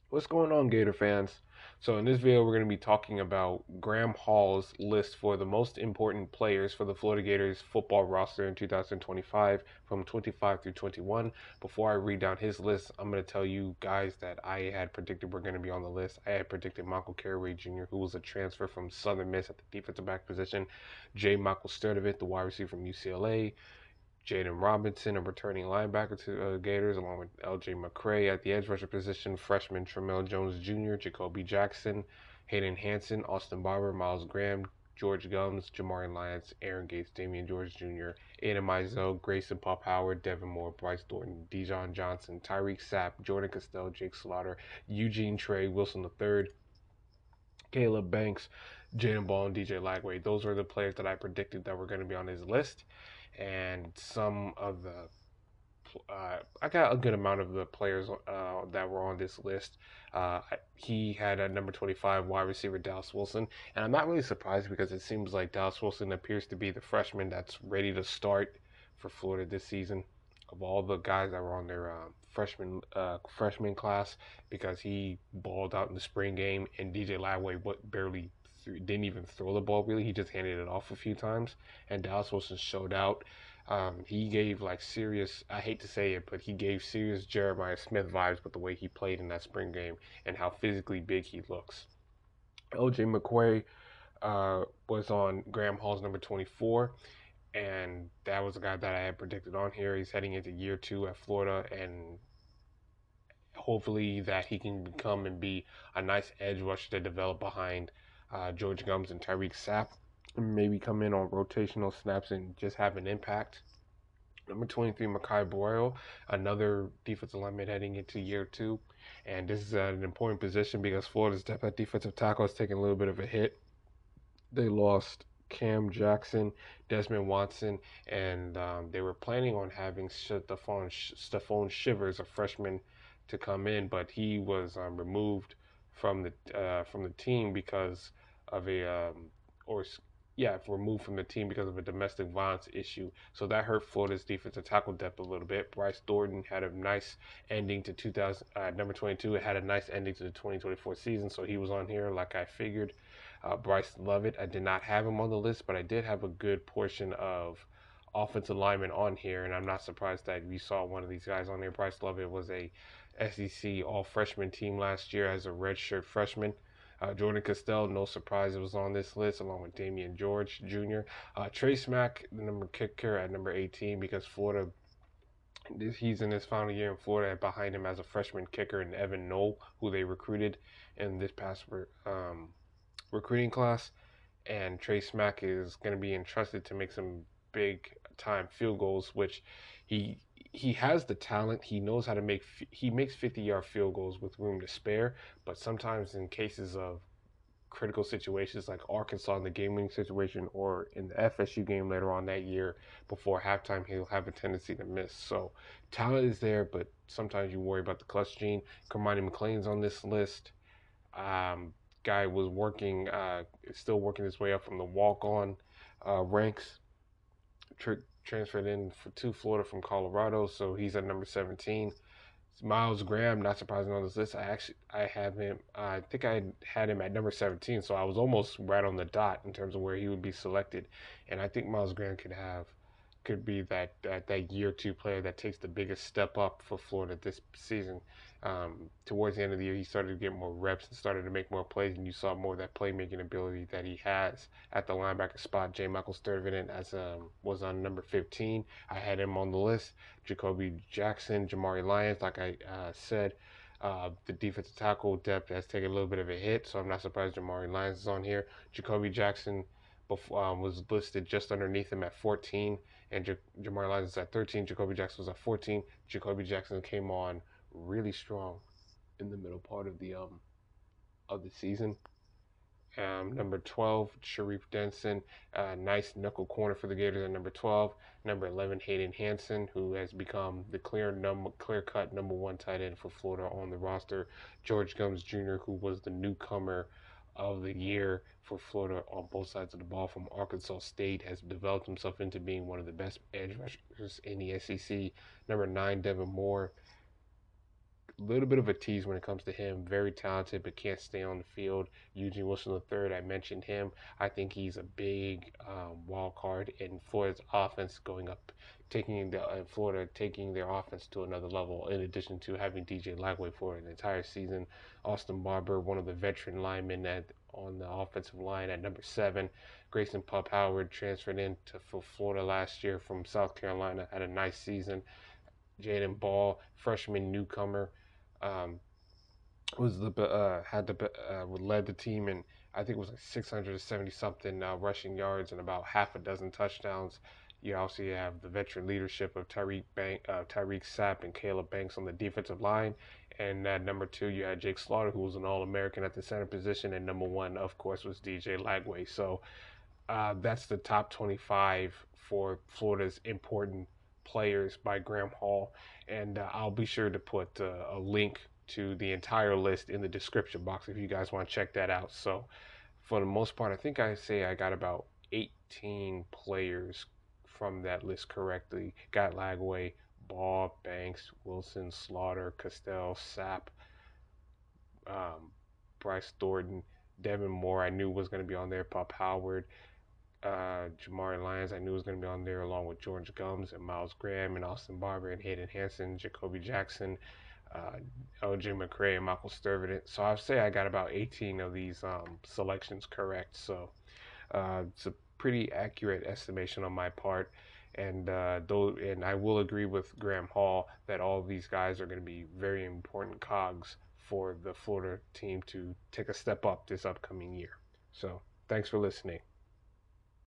What's going on, Gator fans? So, in this video, we're going to be talking about Graham Hall's list for the most important players for the Florida Gators football roster in 2025 from 25 through 21. Before I read down his list, I'm going to tell you guys that I had predicted were going to be on the list. I had predicted Michael Carraway Jr., who was a transfer from Southern Miss at the defensive back position, J. Michael Sturdivant, the wide receiver from UCLA, Jaden Robinson, a returning linebacker to Gators, along with L.J. McCray at the edge rusher position, freshman Tremel Jones Jr., Jacoby Jackson, Hayden Hanson, Austin Barber, Miles Graham, George Gums, Jamari Lyons, Aaron Gates, Damian George Jr., Aiden Mizell, Grayson Pop Howard, Devin Moore, Bryce Thornton, Dijon Johnson, Tyreek Sapp, Jordan Castell, Jake Slaughter, Eugene Trey, Wilson III, Caleb Banks, Jaden Ball, and DJ Lagway. Those were the players that I predicted that were going to be on his list. And some of the I got a good amount of the players that were on this list. He had at number 25 wide receiver Dallas Wilson, and I'm not really surprised because it seems like Dallas Wilson appears to be the freshman that's ready to start for Florida this season. Of all the guys that were on their freshman class, because he balled out in the spring game, and DJ Lagway barely didn't even throw the ball really. He just handed it off a few times, and Dallas Wilson showed out. He gave like serious, I hate to say it, but he gave serious Jeremiah Smith vibes with the way he played in that spring game and how physically big he looks. LJ McQuay was on Graham Hall's number 24, and that was a guy that I had predicted on here. He's heading into year two at Florida, and hopefully that he can become and be a nice edge rusher to develop behind George Gums and Tyreek Sapp. Maybe come in on rotational snaps and just have an impact. Number 23, Makai Boyle, another defensive lineman heading into year two. And this is an important position because Florida's depth at defensive tackle is taking a little bit of a hit. They lost Cam Jackson, Desmond Watson, and they were planning on having Stephon Shivers, a freshman, to come in, but he was removed from the team because of a or yeah, removed from the team because of a domestic violence issue. So that hurt Florida's defensive tackle depth a little bit. Bryce Thornton had a nice ending to 2000, number 22. It had a nice ending to the 2024 season, so he was on here like I figured. Bryce Lovett, I did not have him on the list, but I did have a good portion of offensive linemen on here, and I'm not surprised that we saw one of these guys on there. Bryce Lovett was a SEC All Freshman team last year as a redshirt freshman. Jordan Castell, no surprise, it was on this list along with Damian George Jr. Trey Smack, the number kicker at number 18, because Florida, he's in his final year in Florida, and behind him as a freshman kicker and Evan Knoll, who they recruited in this past recruiting class. And Trey Smack is going to be entrusted to make some big time field goals, which he he has the talent. He knows how to make. He makes 50-yard field goals with room to spare. But sometimes in cases of critical situations like Arkansas in the game-winning situation or in the FSU game later on that year before halftime, he'll have a tendency to miss. So talent is there, but sometimes you worry about the clutch gene. Kamani McLean's on this list. Um, Guy was working, still working his way up from the walk-on ranks. Transferred in to Florida from Colorado, so he's at number 17. Miles Graham, not surprising on this list. I have him. I think I had him at number 17, so I was almost right on the dot in terms of where he would be selected. And I think Miles Graham could be that year two player that takes the biggest step up for Florida this season. Towards the end of the year, he started to get more reps and started to make more plays, and you saw more of that playmaking ability that he has at the linebacker spot. J. Michael Sturdivant as was on number 15. I had him on the list. Jacoby Jackson, Jamari Lyons, like I said. The defensive tackle depth has taken a little bit of a hit, so I'm not surprised Jamari Lyons is on here. Jacoby Jackson was listed just underneath him at 14, and Jamari Lyons is at 13. Jacoby Jackson was at 14. Jacoby Jackson came on really strong in the middle part of the season. Number 12, Sharif Denson, nice knuckle corner for the Gators at number 12. Number 11, Hayden Hanson, who has become the clear cut number one tight end for Florida on the roster. George Gums Jr., who was the newcomer of the year for Florida on both sides of the ball from Arkansas State, has developed himself into being one of the best edge rushers in the SEC. Number 9, Devin Moore, little bit of a tease when it comes to him. Very talented, but can't stay on the field. Eugene Wilson III, I mentioned him. I think he's a big wild card in Florida's offense going up, taking the Florida taking their offense to another level. In addition to having DJ Lagway for an entire season, Austin Barber, one of the veteran linemen on the offensive line at number 7. Grayson Pup Howard transferred in for Florida last year from South Carolina, had a nice season. Jaden Ball, freshman newcomer, um, was the had the led the team in, I think it was like 670 something rushing yards and about half a dozen touchdowns. You also have the veteran leadership of Tyreek Sapp and Caleb Banks on the defensive line. And at number 2, you had Jake Slaughter, who was an All-American at the center position. And number 1, of course, was DJ Lagway. So that's the top 25 for Florida's important players by Graham Hall. And I'll be sure to put a link to the entire list in the description box if you guys want to check that out. So, for the most part, I think I say I got about 18 players from that list correctly. Got Lagway, Ball, Banks, Wilson, Slaughter, Castell, Sapp, um, Bryce Thornton, Devin Moore, I knew was going to be on there, Pop Howard, Jamari Lyons, I knew was going to be on there along with George Gums and Miles Graham and Austin Barber and Hayden Hanson, Jacoby Jackson, uh, LJ McCray and Michael Sturvin. So I'd say I got about 18 of these selections correct. So it's a pretty accurate estimation on my part. And I will agree with Graham Hall that all of these guys are going to be very important cogs for the Florida team to take a step up this upcoming year. So thanks for listening.